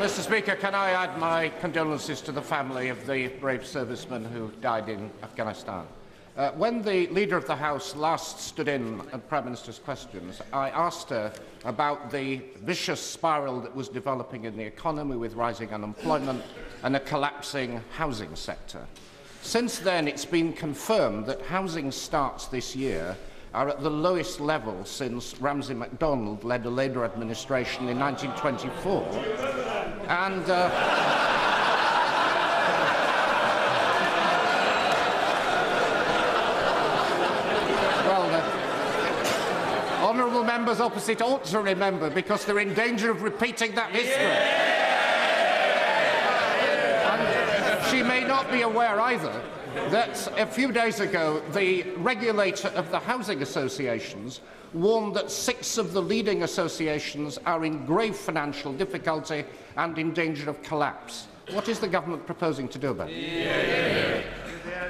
Mr. Speaker, can I add my condolences to the family of the brave servicemen who died in Afghanistan? When the Leader of the House last stood in at Prime Minister's questions, I asked her about the vicious spiral that was developing in the economy with rising unemployment and a collapsing housing sector. Since then, it's been confirmed that housing starts this year are at the lowest level since Ramsay MacDonald led a Labour administration in 1924. And honourable members opposite ought to remember, because they're in danger of repeating that history. And she may not be aware either that a few days ago the regulator of the housing associations warned that 6 of the leading associations are in grave financial difficulty and in danger of collapse. What is the government proposing to do about it?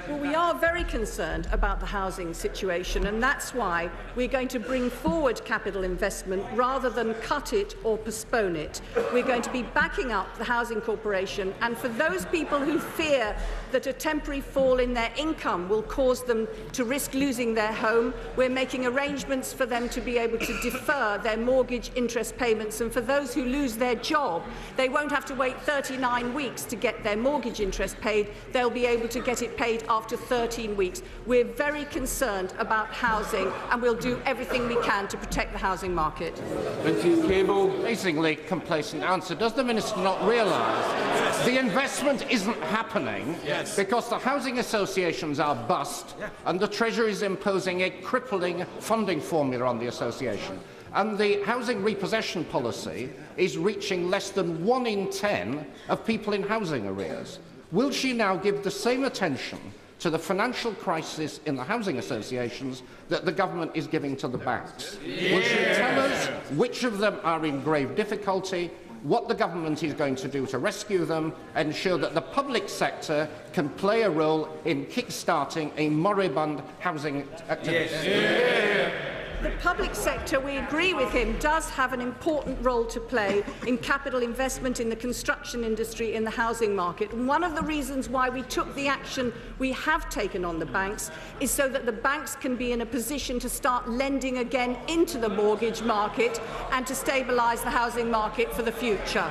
Well, we are very concerned about the housing situation, and that's why we're going to bring forward capital investment rather than cut it or postpone it. We're going to be backing up the Housing Corporation, and for those people who fear that a temporary fall in their income will cause them to risk losing their home, we're making arrangements for them to be able to defer their mortgage interest payments, and for those who lose their job, they won't have to wait 39 weeks to get their mortgage interest paid. They'll be able to get it paid after 13 weeks. We're very concerned about housing, and we'll do everything we can to protect the housing market. Amazingly complacent answer. Does the Minister not realise the investment isn't happening because the housing associations are bust and the Treasury is imposing a crippling funding formula on the association? And the housing repossession policy is reaching less than 1 in 10 of people in housing arrears. Will she now give the same attention to the financial crisis in the housing associations that the government is giving to the banks? Will she tell us which of them are in grave difficulty, what the government is going to do to rescue them, and ensure that the public sector can play a role in kick-starting a moribund housing activity? The public sector, we agree with him, does have an important role to play in capital investment in the construction industry, in the housing market. And one of the reasons why we took the action we have taken on the banks is so that the banks can be in a position to start lending again into the mortgage market and to stabilise the housing market for the future.